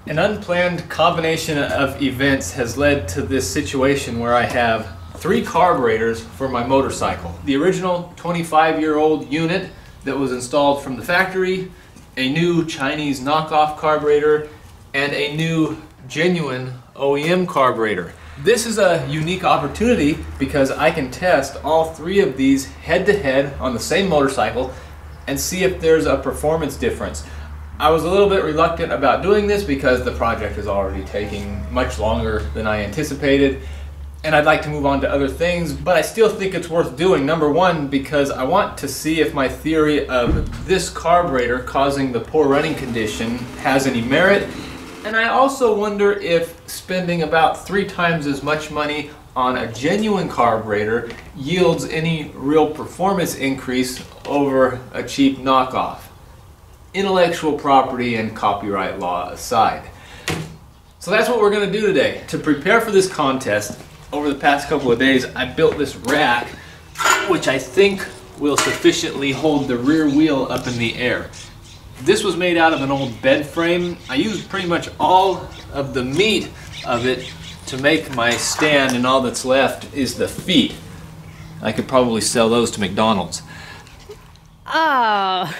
An unplanned combination of events has led to this situation where I have 3 carburetors for my motorcycle. The original 25-year-old unit that was installed from the factory, a new Chinese knockoff carburetor, and a new genuine OEM carburetor. This is a unique opportunity because I can test all 3 of these head-to-head on the same motorcycle and see if there's a performance difference. I was a little bit reluctant about doing this because the project is already taking much longer than I anticipated, and I'd like to move on to other things, but I still think it's worth doing. Number one, because I want to see if my theory of this carburetor causing the poor running condition has any merit, and I also wonder if spending about 3 times as much money on a genuine carburetor yields any real performance increase over a cheap knockoff. Intellectual property and copyright law aside. So that's what we're going to do today. To prepare for this contest, over the past couple of days, I built this rack, which I think will sufficiently hold the rear wheel up in the air. This was made out of an old bed frame. I used pretty much all of the meat of it to make my stand, and all that's left is the feet. I could probably sell those to McDonald's. Oh.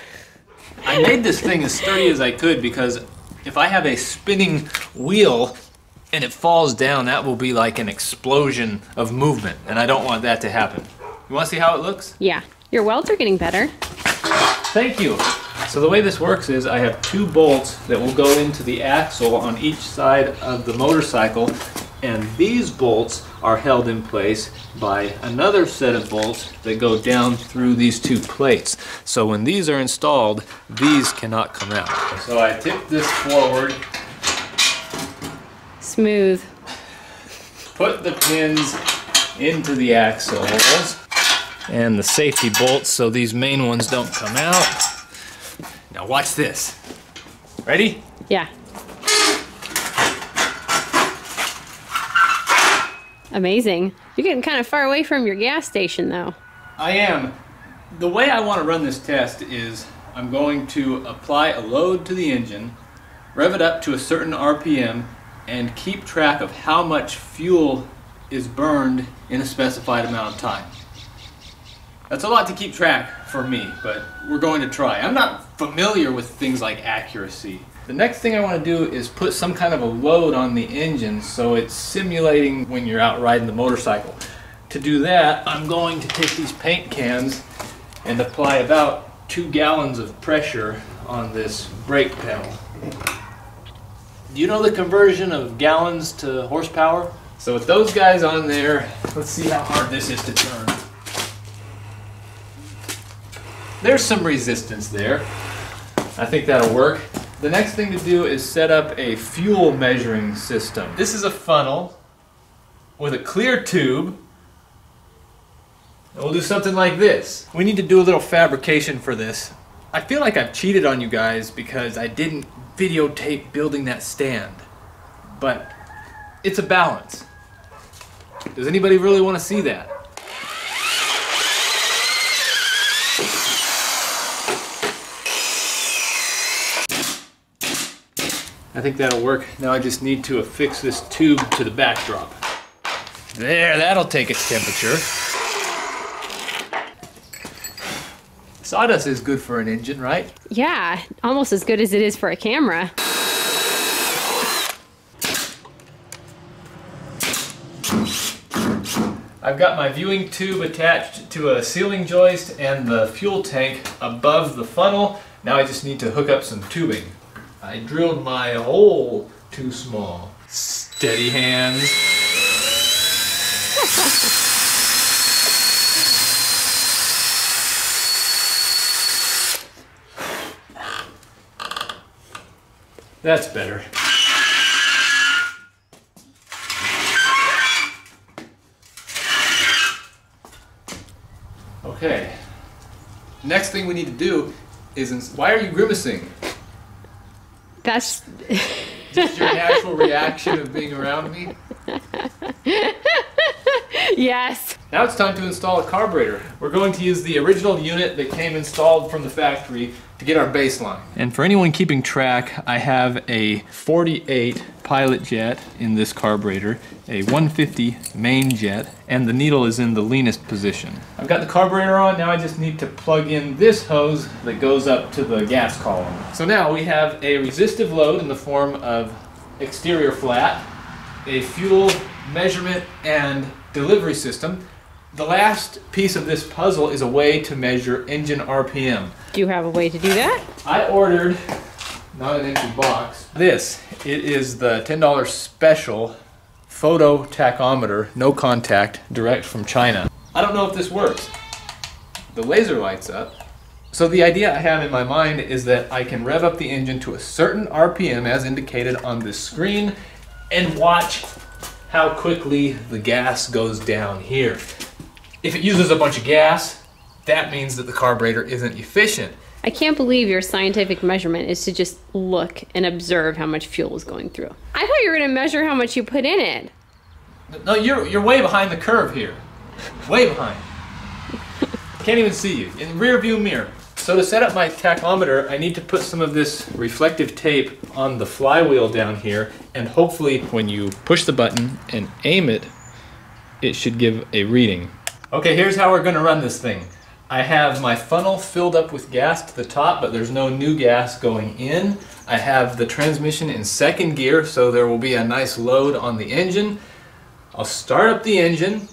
I made this thing as sturdy as I could because if I have a spinning wheel and it falls down, that will be like an explosion of movement, and I don't want that to happen. You want to see how it looks? Yeah, your welds are getting better. Thank you. So the way this works is I have 2 bolts that will go into the axle on each side of the motorcycle, and these bolts are held in place by another set of bolts that go down through these 2 plates. So when these are installed, these cannot come out. So I tip this forward, Smooth. put the pins into the axles and the safety bolts so these main ones don't come out. Now watch this. Ready? Yeah. Amazing. You're getting kind of far away from your gas station though. I am. The way I want to run this test is I'm going to apply a load to the engine, rev it up to a certain RPM, and keep track of how much fuel is burned in a specified amount of time. That's a lot to keep track for me, but we're going to try. I'm not familiar with things like accuracy. The next thing I want to do is put some kind of a load on the engine so it's simulating when you're out riding the motorcycle. To do that, I'm going to take these paint cans and apply about 2 gallons of pressure on this brake pedal. Do you know the conversion of gallons to horsepower? So with those guys on there, let's see how hard this is to turn. There's some resistance there. I think that'll work. The next thing to do is set up a fuel measuring system. This is a funnel with a clear tube. And we'll do something like this. We need to do a little fabrication for this. I feel like I've cheated on you guys because I didn't videotape building that stand. But it's a balance. Does anybody really want to see that? I think that'll work. Now I just need to affix this tube to the backdrop. There, that'll take its temperature. Sawdust is good for an engine, right? Yeah, almost as good as it is for a camera. I've got my viewing tube attached to a ceiling joist and the fuel tank above the funnel. Now I just need to hook up some tubing. I drilled my hole too small. Steady hands. That's better. Okay. Next thing we need to do is, why are you grimacing? That's Just your natural reaction of being around me? Yes. Now it's time to install a carburetor. We're going to use the original unit that came installed from the factory to get our baseline. And for anyone keeping track, I have a 48 pilot jet in this carburetor, a 150 main jet, and the needle is in the leanest position. I've got the carburetor on, now I just need to plug in this hose that goes up to the gas column. So now we have a resistive load in the form of exterior flat, a fuel measurement and delivery system. The last piece of this puzzle is a way to measure engine RPM. Do you have a way to do that? I ordered, not an empty box, this. It is the $10 special photo tachometer, no contact, direct from China. I don't know if this works. The laser lights up. So the idea I have in my mind is that I can rev up the engine to a certain RPM as indicated on this screen and watch how quickly the gas goes down here. If it uses a bunch of gas, that means that the carburetor isn't efficient. I can't believe your scientific measurement is to just look and observe how much fuel is going through. I thought you were going to measure how much you put in it. No, you're way behind the curve here. Way behind. Can't even see you. In the rear view mirror. So to set up my tachometer, I need to put some of this reflective tape on the flywheel down here, and hopefully when you push the button and aim it, it should give a reading. Okay, here's how we're going to run this thing. I have my funnel filled up with gas to the top, but there's no new gas going in. I have the transmission in second gear, so there will be a nice load on the engine. I'll start up the engine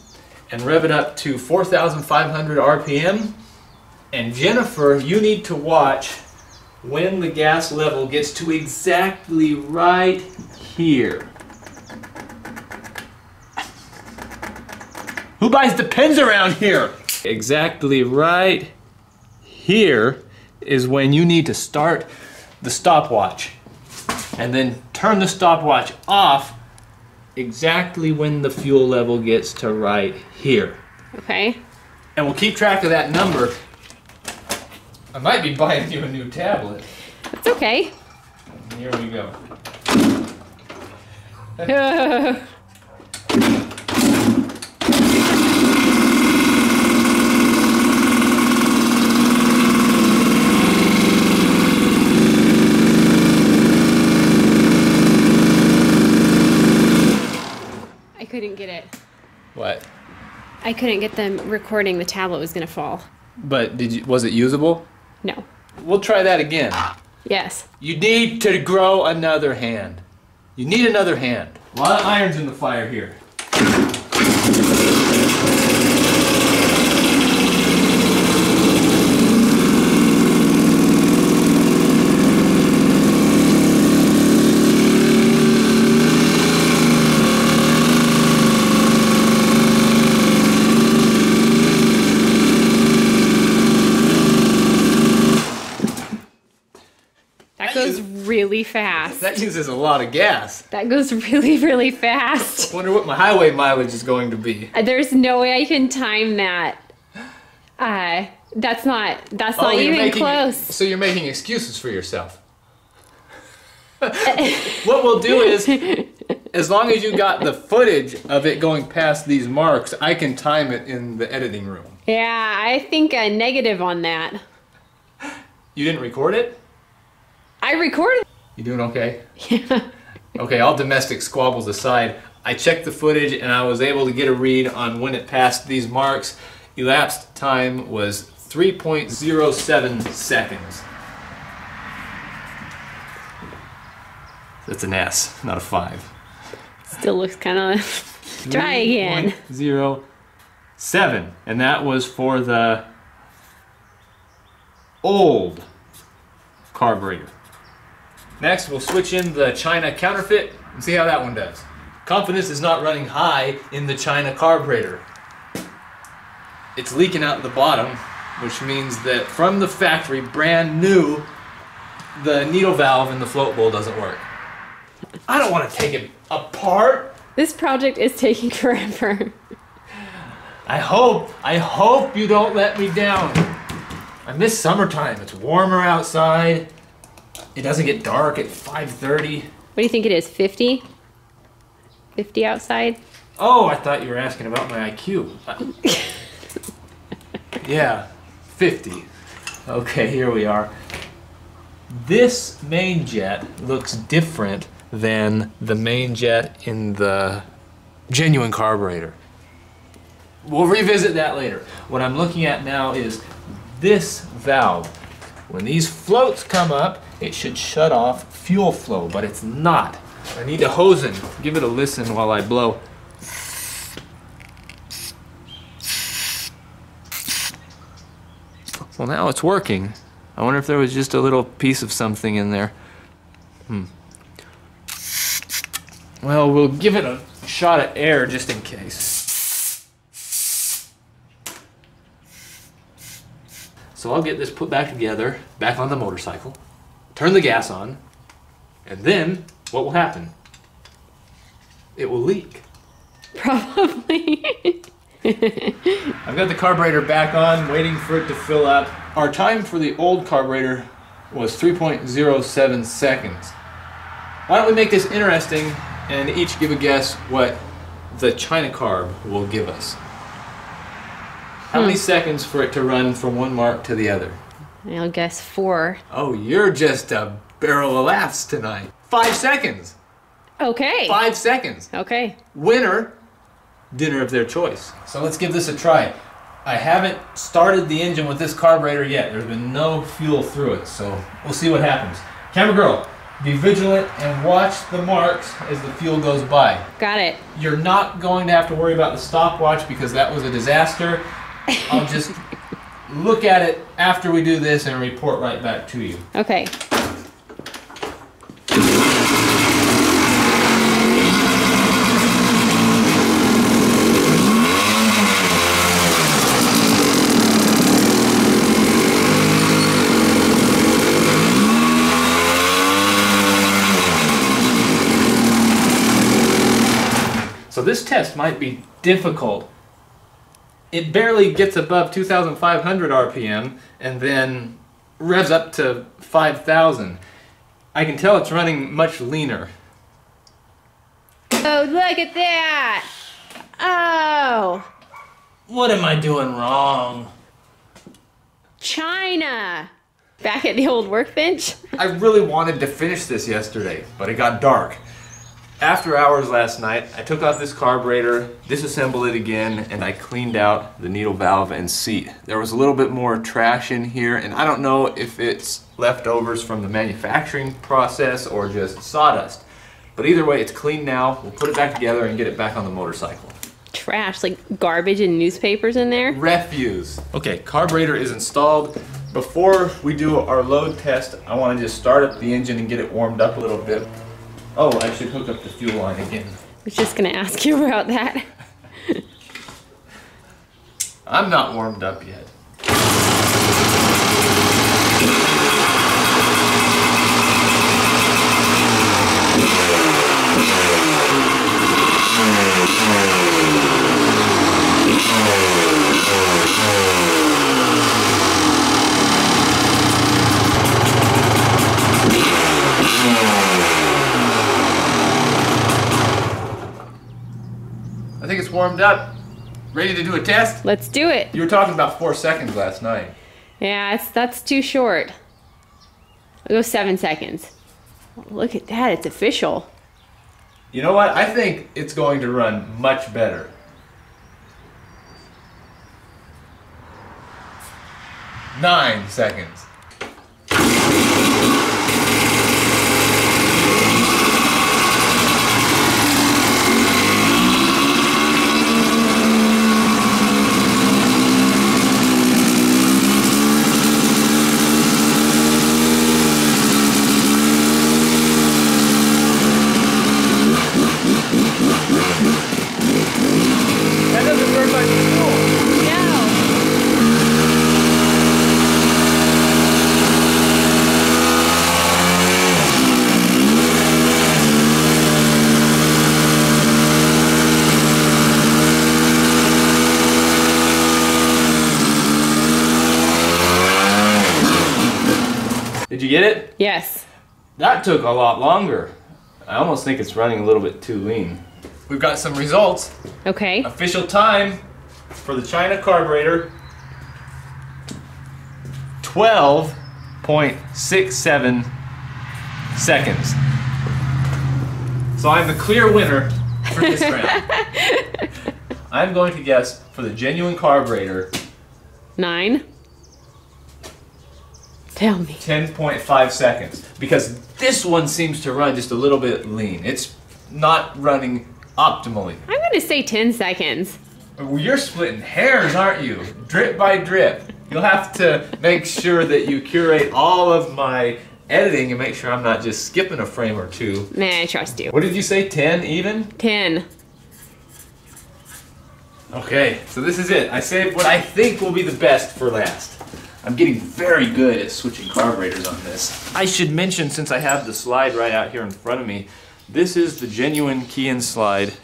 and rev it up to 4,500 RPM. And Jennifer, you need to watch when the gas level gets to exactly right here. Who buys the pens around here? Exactly right here is when you need to start the stopwatch. And then turn the stopwatch off exactly when the fuel level gets to right here. Okay. And we'll keep track of that number. I might be buying you a new tablet. It's okay. And here we go. I couldn't get it. What? I couldn't get them recording. The tablet was going to fall. But was it usable? No. We'll try that again. Yes. You need to grow another hand. You need another hand. A lot of irons in the fire here. That goes really fast. That uses a lot of gas. That goes really, really fast. Wonder what my highway mileage is going to be. There's no way I can time that. That's not even close. So you're making excuses for yourself. What we'll do is, as long as you got the footage of it going past these marks, I can time it in the editing room. Yeah, I think a negative on that. You didn't record it? I recorded. You doing okay? Yeah. Okay, all domestic squabbles aside, I checked the footage and I was able to get a read on when it passed these marks. Elapsed time was 3.07 seconds. That's an S, not a 5. Still looks kind of dry again. 3.07, and that was for the old carburetor. Next, we'll switch in the China counterfeit and see how that one does. Confidence is not running high in the China carburetor. It's leaking out the bottom, which means that from the factory, brand new, the needle valve in the float bowl doesn't work. I don't want to take it apart. This project is taking forever. I hope you don't let me down. I miss summertime. It's warmer outside. It doesn't get dark at 5:30. What do you think it is, 50? 50 outside? Oh, I thought you were asking about my IQ. Yeah, 50. Okay, here we are. This main jet looks different than the main jet in the genuine carburetor. We'll revisit that later. What I'm looking at now is this valve. When these floats come up, it should shut off fuel flow, but it's not. I need to hose it. Give it a listen while I blow. Well, now it's working. I wonder if there was just a little piece of something in there. Well, we'll give it a shot at air just in case. So I'll get this put back together, back on the motorcycle, turn the gas on, and then what will happen? It will leak. Probably. I've got the carburetor back on, waiting for it to fill up. Our time for the old carburetor was 3.07 seconds. Why don't we make this interesting and each give a guess what the China carb will give us? How many seconds for it to run from one mark to the other? I'll guess 4. Oh, you're just a barrel of laughs tonight. 5 seconds. Okay. 5 seconds. Okay. Winner, dinner of their choice. So let's give this a try. I haven't started the engine with this carburetor yet. There's been no fuel through it, so we'll see what happens. Camera girl, be vigilant and watch the marks as the fuel goes by. Got it. You're not going to have to worry about the stopwatch because that was a disaster. I'll just look at it after we do this and report right back to you. Okay. So this test might be difficult. It barely gets above 2,500 RPM and then revs up to 5,000. I can tell it's running much leaner. Oh, look at that! Oh! What am I doing wrong? China! Back at the old workbench? I really wanted to finish this yesterday, but it got dark. After hours last night, I took off this carburetor, disassembled it again, and I cleaned out the needle valve and seat. There was a little bit more trash in here, and I don't know if it's leftovers from the manufacturing process or just sawdust. But either way, it's clean now. We'll put it back together and get it back on the motorcycle. Trash, like garbage and newspapers in there? Refuse. Okay, carburetor is installed. Before we do our load test, I want to just start up the engine and get it warmed up a little bit. Oh, I should hook up the fuel line again. I was just gonna ask you about that. I'm not warmed up yet. I think it's warmed up. Ready to do a test? Let's do it. You were talking about 4 seconds last night. Yeah, that's too short. I'll go 7 seconds. Look at that, it's official. You know what? I think it's going to run much better. 9 seconds. That doesn't burn my fuel. Did you get it? Yes. That took a lot longer. I almost think it's running a little bit too lean. we've got some results. Okay. Official time for the China carburetor, 12.67 seconds. So I'm the clear winner for this round. I'm going to guess for the genuine carburetor, 9. Tell me. 10.5 seconds. Because this one seems to run just a little bit lean. It's not running optimally. I'm going to say 10 seconds. Well, you're splitting hairs, aren't you? Drip by drip. You'll have to make sure that you curate all of my editing and make sure I'm not just skipping a frame or two. Man, I trust you. What did you say, 10 even? 10. Okay, so this is it. I saved what I think will be the best for last. I'm getting very good at switching carburetors on this. I should mention, since I have the slide right out here in front of me, this is the genuine Keihin slide.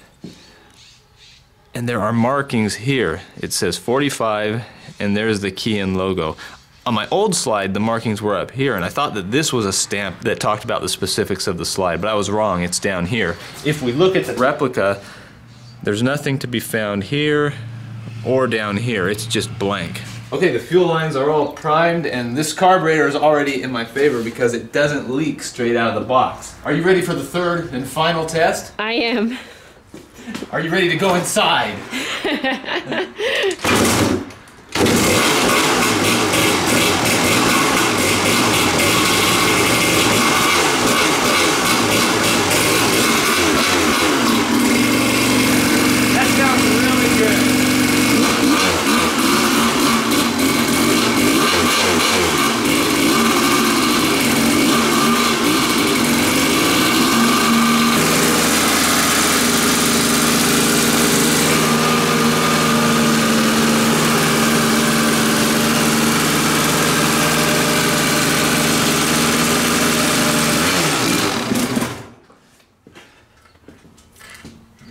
And there are markings here. It says 45, and there's the Keihin logo. On my old slide, the markings were up here, and I thought that this was a stamp that talked about the specifics of the slide, but I was wrong, it's down here. If we look at the replica, there's nothing to be found here or down here, it's just blank. Okay, the fuel lines are all primed, and this carburetor is already in my favor because it doesn't leak straight out of the box. Are you ready for the third and final test? I am. Are you ready to go inside? That sounds really good.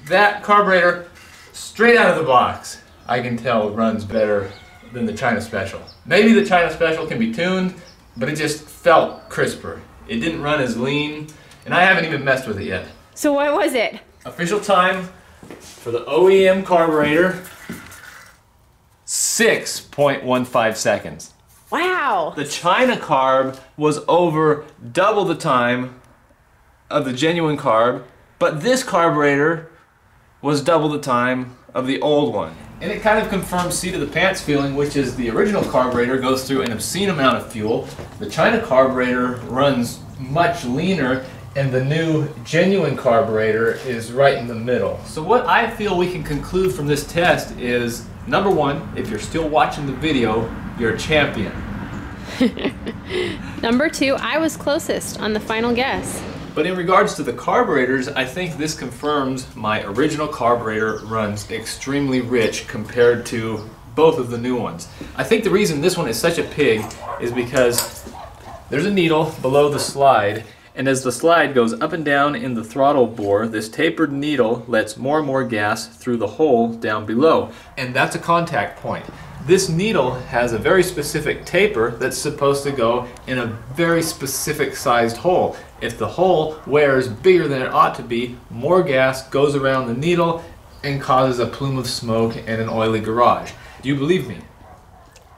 That carburetor, straight out of the box, I can tell runs better than the China Special. Maybe the China Special can be tuned, but it just felt crisper. It didn't run as lean, and I haven't even messed with it yet. So what was it? Official time for the OEM carburetor, 6.15 seconds. Wow. The China carb was over double the time of the genuine carb, but this carburetor was double the time of the old one. And it kind of confirms seat of the pants feeling, which is the original carburetor goes through an obscene amount of fuel. The China carburetor runs much leaner, and the new genuine carburetor is right in the middle. So what I feel we can conclude from this test is, number one, if you're still watching the video, you're a champion. Number 2, I was closest on the final guess. But in regards to the carburetors, I think this confirms my original carburetor runs extremely rich compared to both of the new ones. I think the reason this one is such a pig is because there's a needle below the slide, and as the slide goes up and down in the throttle bore, this tapered needle lets more and more gas through the hole down below, and that's a contact point. This needle has a very specific taper that's supposed to go in a very specific sized hole. If the hole wears bigger than it ought to be, more gas goes around the needle and causes a plume of smoke and an oily garage. Do you believe me?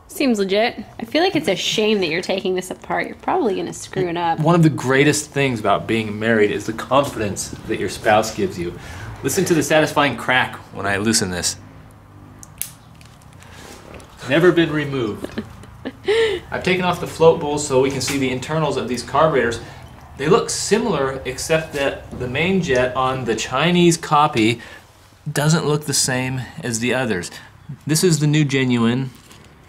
Seems legit. I feel like it's a shame that you're taking this apart. You're probably gonna screw it up. One of the greatest things about being married is the confidence that your spouse gives you. Listen to the satisfying crack when I loosen this. Never been removed. I've taken off the float bowls so we can see the internals of these carburetors. They look similar, except that the main jet on the Chinese copy doesn't look the same as the others. This is the new genuine,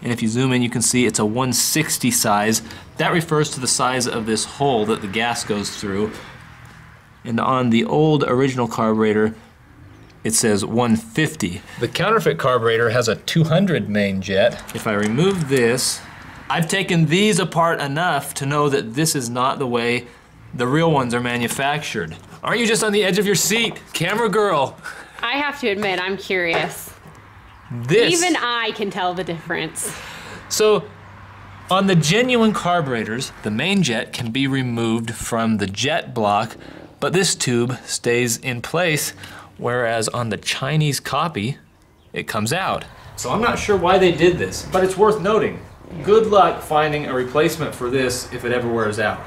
and if you zoom in you can see it's a 160 size. That refers to the size of this hole that the gas goes through. And on the old original carburetor, it says 150. The counterfeit carburetor has a 200 main jet. If I remove this, I've taken these apart enough to know that this is not the way the real ones are manufactured. Aren't you just on the edge of your seat, camera girl? I have to admit, I'm curious. Even I can tell the difference. So, on the genuine carburetors, the main jet can be removed from the jet block, but this tube stays in place, whereas on the Chinese copy, it comes out. So I'm not sure why they did this, but it's worth noting. Good luck finding a replacement for this if it ever wears out.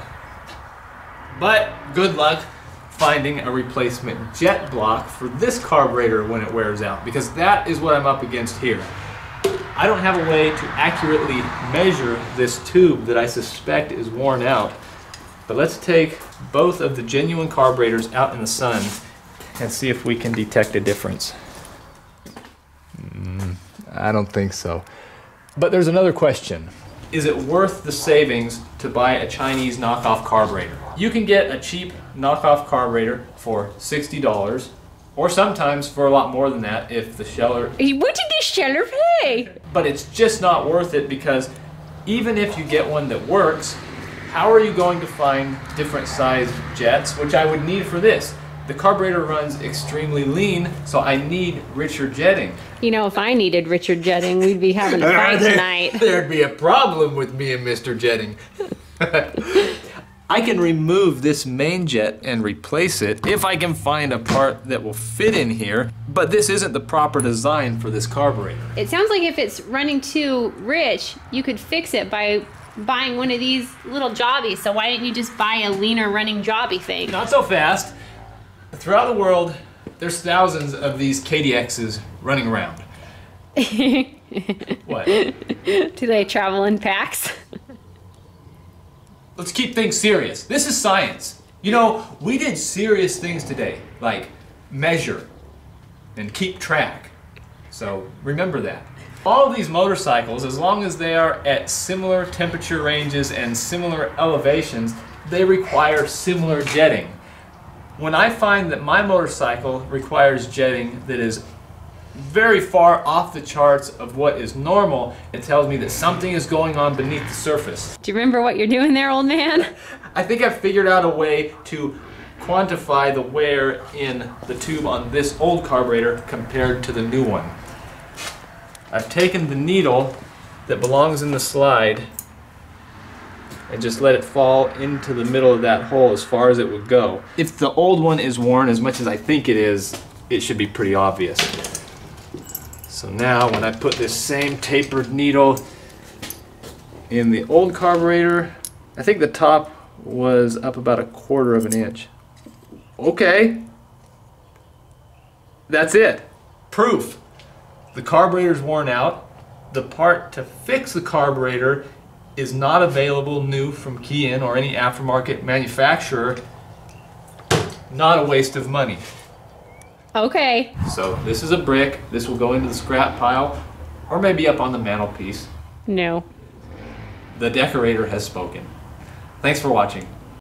But good luck finding a replacement jet block for this carburetor when it wears out, because that is what I'm up against here. I don't have a way to accurately measure this tube that I suspect is worn out, but let's take both of the genuine carburetors out in the sun and see if we can detect a difference. I don't think so. But there's another question. Is it worth the savings to buy a Chinese knockoff carburetor? You can get a cheap knockoff carburetor for $60, or sometimes for a lot more than that if the seller... What did the seller pay? But it's just not worth it, because even if you get one that works, how are you going to find different sized jets, which I would need for this? The carburetor runs extremely lean, so I need richer jetting. You know, if I needed richer jetting, we'd be having a fight tonight. There'd be a problem with me and Mr. Jetting. I can remove this main jet and replace it if I can find a part that will fit in here, but this isn't the proper design for this carburetor. It sounds like if it's running too rich, you could fix it by buying one of these little jobbies. So why didn't you just buy a leaner running jobby thing? Not so fast. Throughout the world, there's thousands of these KDXs running around. What? Do they travel in packs? Let's keep things serious. This is science. You know, we did serious things today, like measure and keep track. So remember that. All of these motorcycles, as long as they are at similar temperature ranges and similar elevations, they require similar jetting. When I find that my motorcycle requires jetting that is very far off the charts of what is normal, it tells me that something is going on beneath the surface. Do you remember what you're doing there, old man? I think I've figured out a way to quantify the wear in the tube on this old carburetor compared to the new one. I've taken the needle that belongs in the slide and just let it fall into the middle of that hole as far as it would go. If the old one is worn as much as I think it is, it should be pretty obvious. So now when I put this same tapered needle in the old carburetor, I think the top was up about 1/4 of an inch. Okay. That's it. Proof. The carburetor's worn out. The part to fix the carburetor is not available new from Keihin or any aftermarket manufacturer. Not a waste of money. Okay. So this is a brick. This will go into the scrap pile, or maybe up on the mantelpiece. No. The decorator has spoken. Thanks for watching.